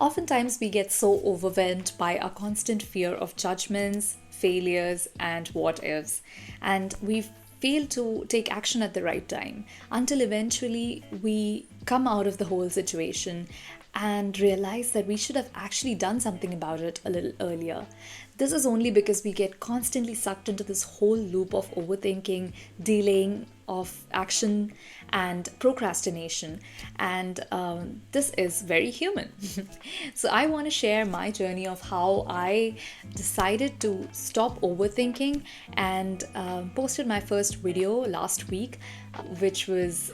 Oftentimes, we get so overwhelmed by our constant fear of judgments, failures, and what ifs, and we fail to take action at the right time until eventually we come out of the whole situation and realize that we should have actually done something about it a little earlier. This is only because we get constantly sucked into this whole loop of overthinking, delaying of action, and procrastination. And this is very human. So, I want to share my journey of how I decided to stop overthinking and posted my first video last week, which was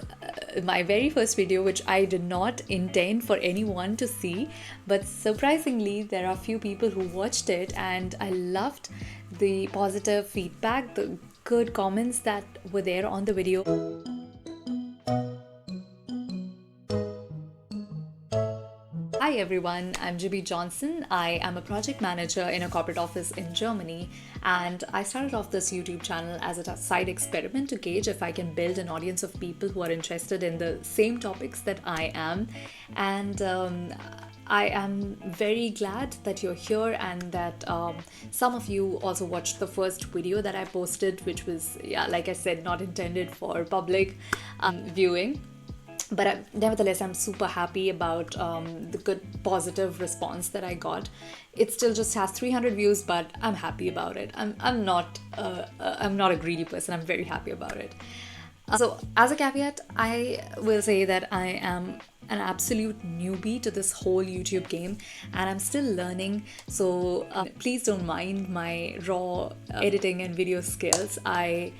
my very first video, which I did not intend for anyone to see. But surprisingly, there are a few people who watched it, and I loved the positive feedback, the good comments that were there on the video. Hi everyone, I'm Jibby Johnson. I am a project manager in a corporate office in Germany, and I started off this YouTube channel as a side experiment to gauge if I can build an audience of people who are interested in the same topics that I am. And I am very glad that you're here and that some of you also watched the first video that I posted, which was, like I said, not intended for public viewing. But nevertheless, I'm super happy about the good positive response that I got. It still just has 300 views, but I'm happy about it. I'm not a greedy person. I'm very happy about it. So as a caveat, I will say that I am an absolute newbie to this whole YouTube game, and I'm still learning. So please don't mind my raw editing and video skills. I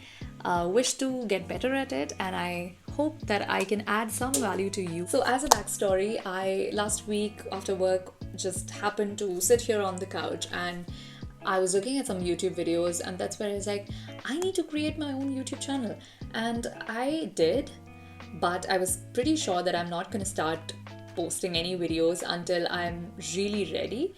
wish to get better at it, and I hope that I can add some value to you. So as a backstory, I last week after work just happened to sit here on the couch, and I was looking at some YouTube videos, and that's where I was like, I need to create my own YouTube channel. And I did, but I was pretty sure that I'm not going to start posting any videos until I'm really ready.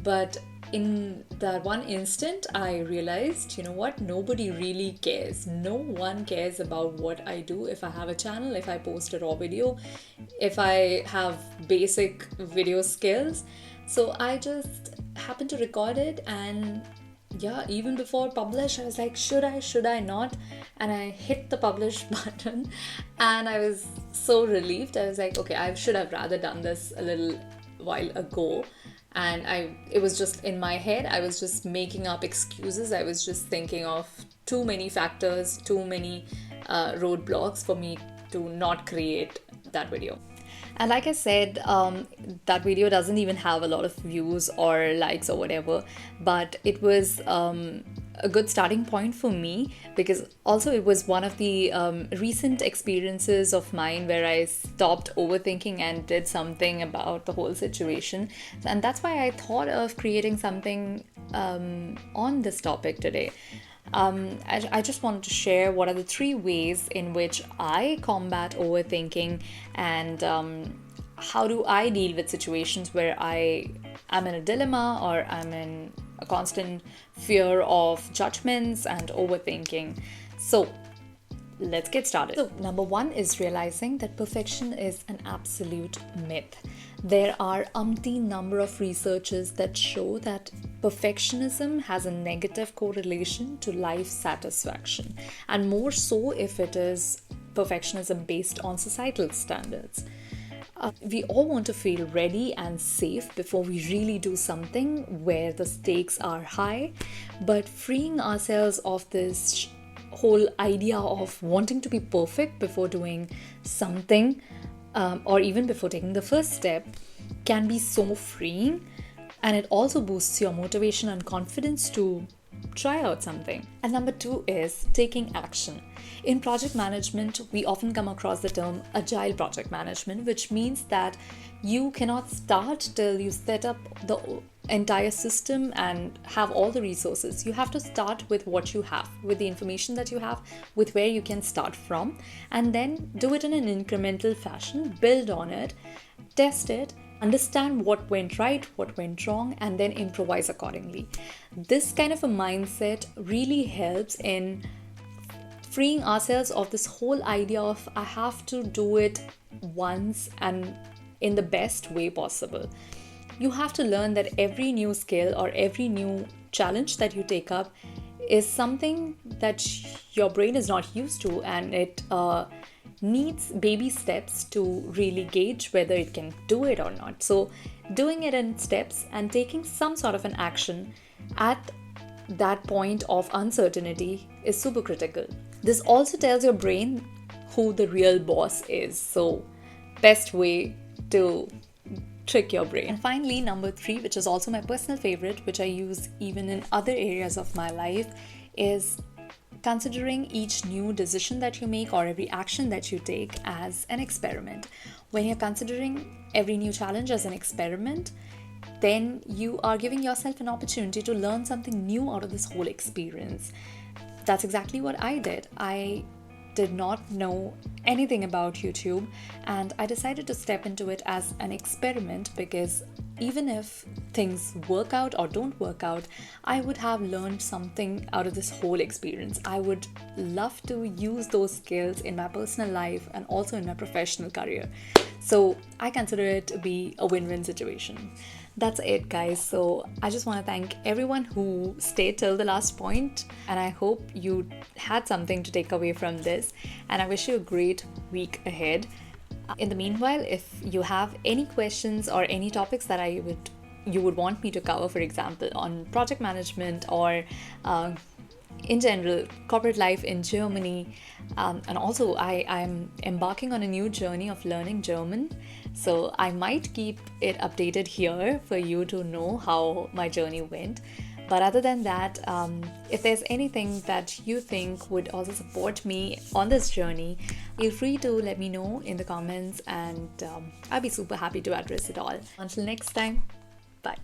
But in that one instant, I realized, you know what, nobody really cares. No one cares about what I do. If I have a channel, if I post a raw video, if I have basic video skills. So I just happened to record it, and even before publish, I was like, should I not? And I hit the publish button, and I was so relieved. I was like, okay, I should have rather done this a little while ago. And it was just in my head, I was just making up excuses. I was just thinking of too many factors, too many roadblocks for me to not create that video. And like I said, that video doesn't even have a lot of views or likes or whatever, but it was a good starting point for me, because also it was one of the recent experiences of mine where I stopped overthinking and did something about the whole situation. And that's why I thought of creating something on this topic today. I just wanted to share what are the 3 ways in which I combat overthinking, and how do I deal with situations where I am in a dilemma or I'm in a constant fear of judgments and overthinking. So let's get started. So number 1 is realizing that perfection is an absolute myth. There are umpteen number of researches that show that perfectionism has a negative correlation to life satisfaction, and more so if it is perfectionism based on societal standards. We all want to feel ready and safe before we really do something where the stakes are high, but freeing ourselves of this whole idea of wanting to be perfect before doing something, or even before taking the first step, can be so freeing, and it also boosts your motivation and confidence to try out something. And number 2 is taking action. In project management, we often come across the term agile project management, which means that you cannot start till you set up the entire system and have all the resources. You have to start with what you have, with the information that you have, with where you can start from, and then do it in an incremental fashion, build on it, test it, understand what went right, what went wrong, and then improvise accordingly. This kind of a mindset really helps in freeing ourselves of this whole idea of I have to do it once and in the best way possible. You have to learn that every new skill or every new challenge that you take up is something that your brain is not used to, and it needs baby steps to really gauge whether it can do it or not. So, doing it in steps and taking some sort of an action at that point of uncertainty is super critical. This also tells your brain who the real boss is. So, best way to trick your brain. And finally, number 3, which is also my personal favorite, which I use even in other areas of my life, is considering each new decision that you make or every action that you take as an experiment. When you're considering every new challenge as an experiment, then you are giving yourself an opportunity to learn something new out of this whole experience. That's exactly what I did. I did not know anything about YouTube, and I decided to step into it as an experiment because even if things work out or don't work out, I would have learned something out of this whole experience. I would love to use those skills in my personal life and also in my professional career. So I consider it to be a win-win situation. That's it, guys. So I just want to thank everyone who stayed till the last point, and I hope you had something to take away from this, and I wish you a great week ahead. In the meanwhile, if you have any questions or any topics that you would want me to cover, for example, on project management or in general, corporate life in Germany. And also, I'm embarking on a new journey of learning German. So I might keep it updated here for you to know how my journey went. But other than that, if there's anything that you think would also support me on this journey, feel free to let me know in the comments, and I'll be super happy to address it all. Until next time, bye.